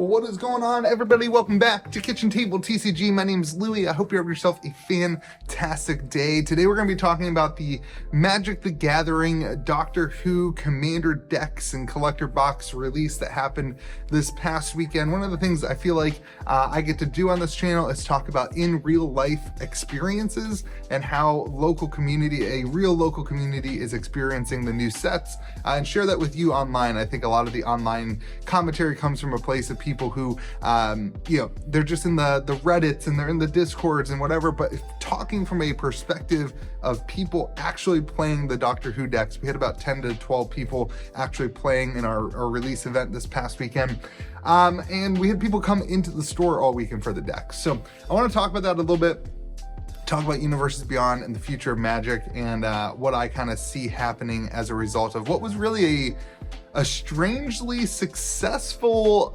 Well, what is going on, everybody? Welcome back to Kitchen Table TCG. My name is Louie. I hope you have yourself a fantastic day. Today we're going to be talking about the Magic the Gathering Doctor Who Commander decks and collector box release that happened this past weekend. One of the things I feel like I get to do on this channel is talk about in real life experiences and how a real local community is experiencing the new sets, and share that with you online. I think a lot of the online commentary comes from a place of people who, they're just in the Reddits and they're in the Discords and whatever, but talking from a perspective of people actually playing the Doctor Who decks. We had about 10 to 12 people actually playing in our release event this past weekend. And we had people come into the store all weekend for the decks. So I want to talk about that a little bit, talk about Universes Beyond and the future of Magic, and what I kind of see happening as a result of what was really a strangely successful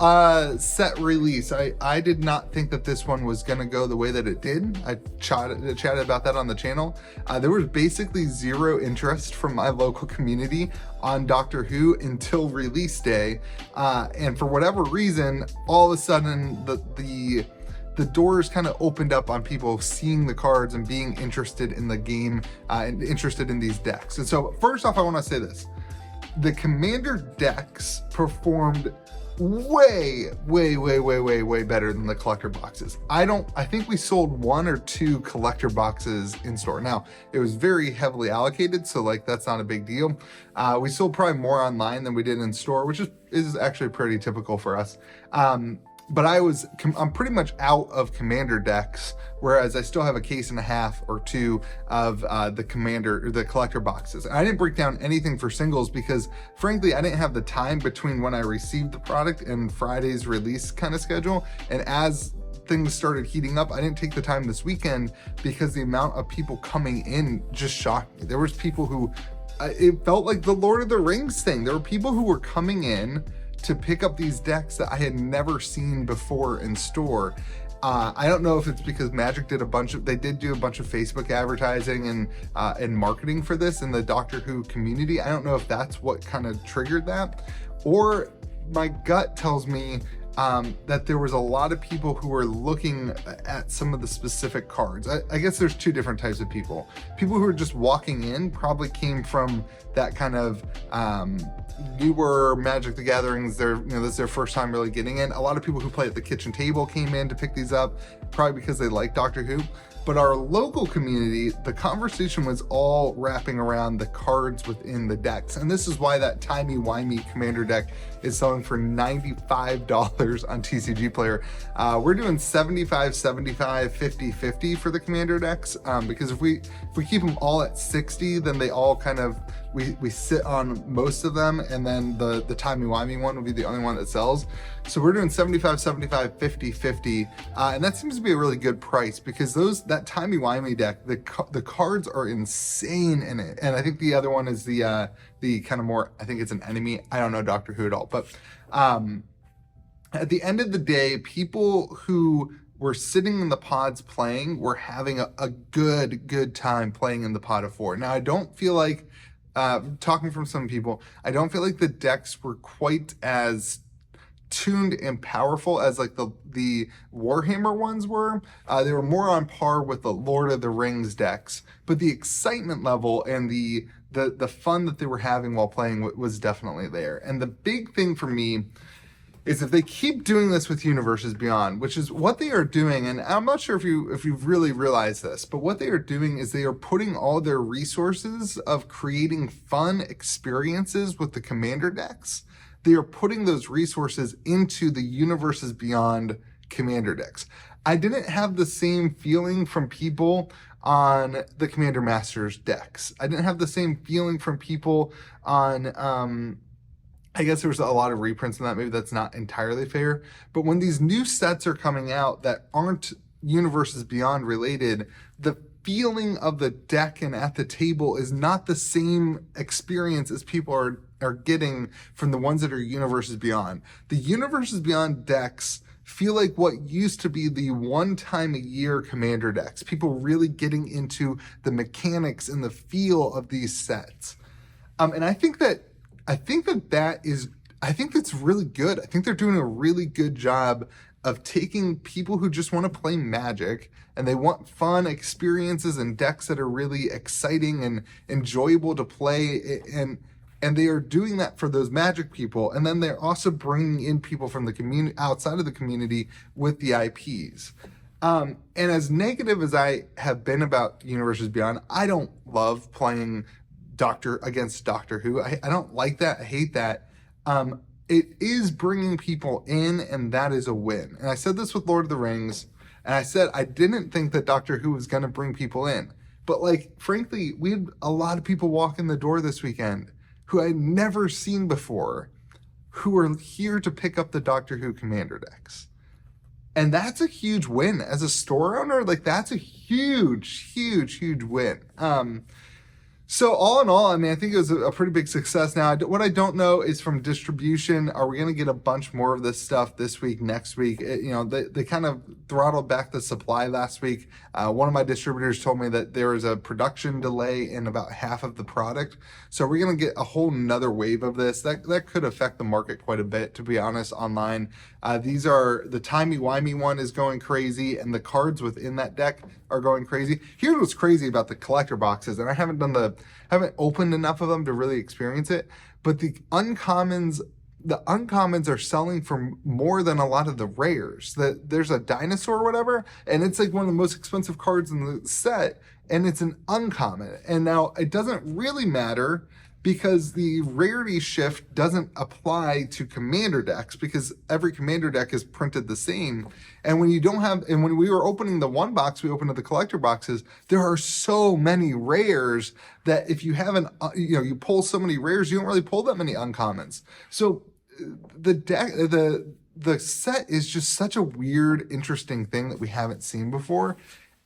set release. I did not think that this one was going to go the way that it did. I chatted about that on the channel. There was basically zero interest from my local community on Doctor Who until release day. And for whatever reason, all of a sudden the doors kind of opened up on people seeing the cards and being interested in the game and interested in these decks. And so first off, I want to say this. The Commander decks performed way better than the collector boxes. I think we sold 1 or 2 collector boxes in store. Now, it was very heavily allocated, so that's not a big deal. We sold probably more online than we did in store, which is actually pretty typical for us. But I'm pretty much out of Commander decks, whereas I still have a case and a half or 2 of the collector boxes. And I didn't break down anything for singles because, frankly, I didn't have the time between when I received the product and Friday's release kind of schedule. And as things started heating up, I didn't take the time this weekend because the amount of people coming in just shocked me. There was people who, it felt like the Lord of the Rings thing. There were people who were coming in to pick up these decks that I had never seen before in store. I don't know if it's because Magic did a bunch of Facebook advertising and marketing for this in the Doctor Who community. I don't know if that's what kind of triggered that, or my gut tells me that there was a lot of people who were looking at some of the specific cards. I guess there's 2 different types of people. People who are just walking in probably came from that kind of newer Magic the Gatherings. This is their first time really getting in. A lot of people who play at the kitchen table came in to pick these up, probably because they like Doctor Who. But our local community, the conversation was all wrapping around the cards within the decks. And this is why that timey-wimey Commander deck is selling for $95 on TCG Player. We're doing 75, 75, 50, 50 for the Commander decks, because if we keep them all at 60, then they all kind of, we sit on most of them, and then the timey-wimey one will be the only one that sells. So we're doing 75, 75, 50, 50, and that seems to be a really good price because that timey-wimey deck, the cards are insane in it. And I think the other one is the kind of more, I think it's an enemy. I don't know Doctor Who at all, but at the end of the day, people who were sitting in the pods playing were having a good time playing in the pod of 4. Now, I don't feel like, talking from some people, I don't feel like the decks were quite as tuned and powerful as the Warhammer ones were. They were more on par with the Lord of the Rings decks, but the excitement level and the fun that they were having while playing was definitely there. And the big thing for me is if they keep doing this with Universes Beyond, which is what they are doing, and I'm not sure if you've really realized this, but what they are doing is they are putting all their resources of creating fun experiences with the Commander decks. They are putting those resources into the Universes Beyond Commander decks. I didn't have the same feeling from people on the Commander Masters decks. I didn't have the same feeling from people on, I guess there was a lot of reprints in that. Maybe that's not entirely fair. But when these new sets are coming out that aren't Universes Beyond related, the feeling of the deck and at the table is not the same experience as people are getting from the ones that are Universes Beyond. The Universes Beyond decks feel like what used to be the one time a year Commander decks. People really getting into the mechanics and the feel of these sets. And I think that is I think that's really good. I think they're doing a really good job of taking people who just want to play Magic and they want fun experiences and decks that are really exciting and enjoyable to play, and they are doing that for those Magic people, and then they're also bringing in people from the community, outside of the community, with the IPs. And as negative as I have been about Universes Beyond, I don't love playing against Doctor Who. I don't like that. I hate that. It is bringing people in, and that is a win. And I said this with Lord of the Rings, and I said I didn't think that Doctor Who was going to bring people in. But, like, frankly, we had a lot of people walk in the door this weekend who I had never seen before, who are here to pick up the Doctor Who Commander decks. And that's a huge win. As a store owner, like, that's a huge, huge, huge win. So all in all, I mean, I think it was a pretty big success. Now, what I don't know is from distribution, are we going to get a bunch more of this stuff this week, next week? They kind of throttled back the supply last week. One of my distributors told me that there is a production delay in about half of the product. So are we going to get a whole nother wave of this? That could affect the market quite a bit, to be honest, online. These are, the timey-wimey one is going crazy, and the cards within that deck are going crazy. Here's what's crazy about the collector boxes, and I haven't opened enough of them to really experience it, but the uncommons are selling for more than a lot of the rares. There's a dinosaur or whatever, and it's like one of the most expensive cards in the set, and it's an uncommon. And now it doesn't really matter because the rarity shift doesn't apply to commander decks, because every commander deck is printed the same. And when we were opening the one box, we opened the collector boxes, there are so many rares that if you haven't, you pull so many rares, you don't really pull that many uncommons. So the set is just such a weird, interesting thing that we haven't seen before.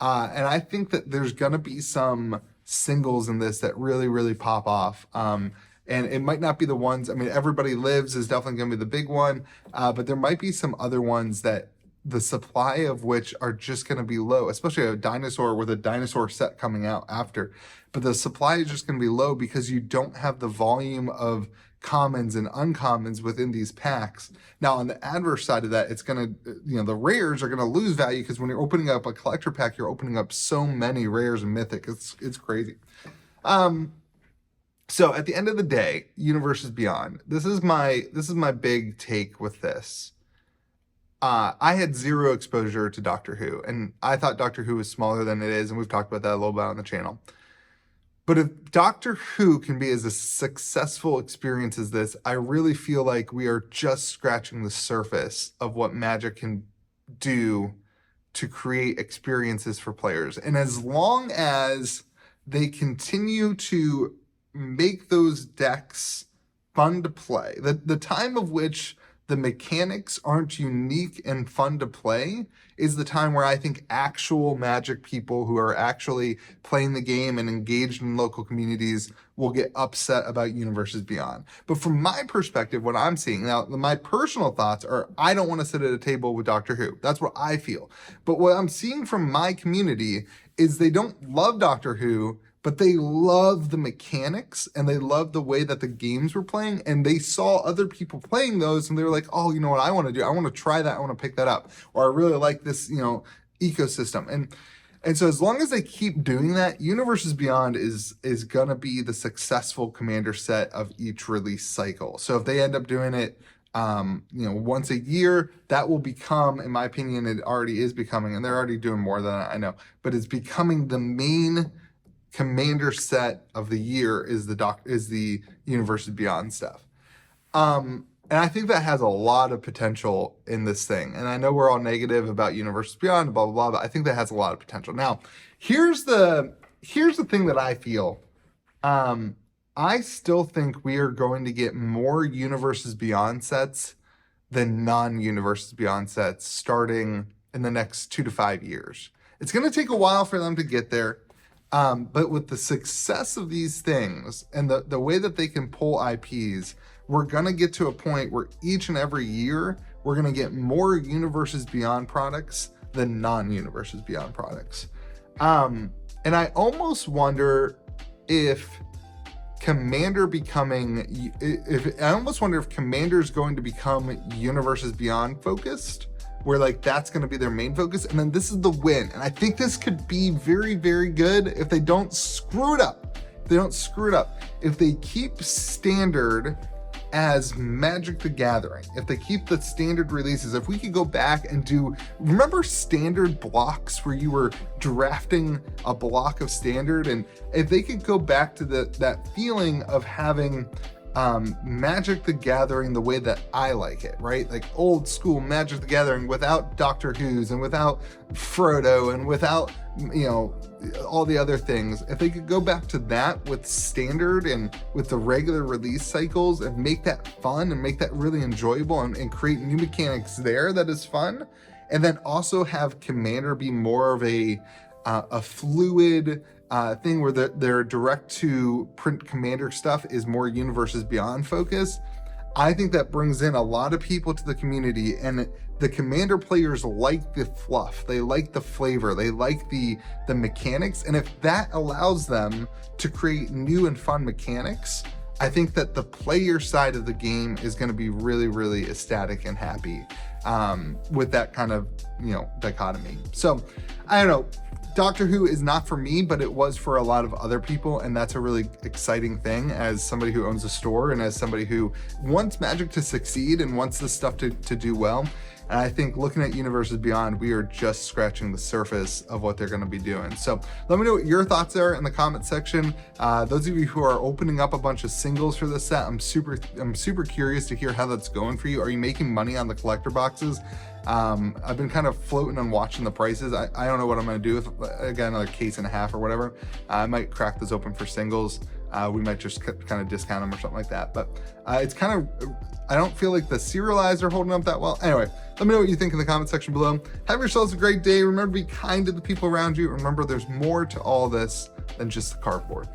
And I think that there's going to be some singles in this that really, really pop off. And it might not be the ones, I mean, Everybody Lives is definitely going to be the big one, but there might be some other ones that the supply of which are just going to be low, especially a dinosaur with a dinosaur set coming out after. But the supply is just going to be low because you don't have the volume of commons and uncommons within these packs. Now, on the adverse side of that, it's going to, the rares are going to lose value because when you're opening up a collector pack, you're opening up so many rares and mythic. It's crazy. So at the end of the day, Universes Beyond, this is my big take with this. I had zero exposure to Doctor Who, and I thought Doctor Who was smaller than it is, and we've talked about that a little bit on the channel. But if Doctor Who can be as a successful experience as this, I really feel like we are just scratching the surface of what Magic can do to create experiences for players. And as long as they continue to make those decks fun to play, the time of which the mechanics aren't unique and fun to play is the time where I think actual Magic people who are actually playing the game and engaged in local communities will get upset about Universes Beyond. But from my perspective, what I'm seeing now, my personal thoughts are I don't want to sit at a table with Doctor Who. That's what I feel. But what I'm seeing from my community is they don't love Doctor Who, but they love the mechanics and they love the way that the games were playing, and they saw other people playing those and they were like, oh, you know what I want to do? I want to try that. I want to pick that up. Or I really like this, ecosystem. And so as long as they keep doing that, Universes Beyond is going to be the successful commander set of each release cycle. So if they end up doing it, once a year, that will become, in my opinion, it already is becoming, and they're already doing more than that, I know, but it's becoming the main commander set of the year is the Universes Beyond stuff. And I think that has a lot of potential in this thing. And I know we're all negative about Universes Beyond, blah, blah, blah, but I think that has a lot of potential. Now, here's the thing that I feel. I still think we are going to get more Universes Beyond sets than non-Universes Beyond sets starting in the next 2 to 5 years. It's going to take a while for them to get there. But with the success of these things and the way that they can pull IPs, we're going to get to a point where each and every year, we're going to get more Universes Beyond products than non-Universes Beyond products. And I almost wonder if Commander becoming, I almost wonder if Commander is going to become Universes Beyond focused, where like that's going to be their main focus, and then this is the win. And I think this could be very, very good if they don't screw it up. If they keep Standard as Magic the Gathering, if they keep the Standard releases, if we could go back and remember Standard blocks where you were drafting a block of Standard, and if they could go back to that feeling of having Magic the Gathering the way that I like it, right? Like old school Magic the Gathering without Doctor Who's and without Frodo and without, all the other things. If they could go back to that with Standard and with the regular release cycles and make that fun and make that really enjoyable and create new mechanics there that is fun, and then also have Commander be more of a fluid thing where their direct to print Commander stuff is more Universes Beyond focus. I think that brings in a lot of people to the community, and the Commander players like the fluff, they like the flavor, they like the mechanics, and if that allows them to create new and fun mechanics, I think that the player side of the game is going to be really, really ecstatic and happy with that kind of dichotomy. So I don't know, Doctor Who is not for me, but it was for a lot of other people, and that's a really exciting thing as somebody who owns a store and as somebody who wants Magic to succeed and wants this stuff to do well. And I think looking at Universes Beyond, we are just scratching the surface of what they're going to be doing. So let me know what your thoughts are in the comment section. Those of you who are opening up a bunch of singles for this set, I'm super curious to hear how that's going for you. Are you making money on the collector boxes? I've been kind of floating and watching the prices. I don't know what I'm going to do with, again, another case and a half or whatever. I might crack those open for singles. We might just kind of discount them or something like that. But it's kind of, I don't feel like the serialized are holding up that well. Anyway, let me know what you think in the comment section below. Have yourselves a great day. Remember to be kind to the people around you. Remember, there's more to all this than just the cardboard.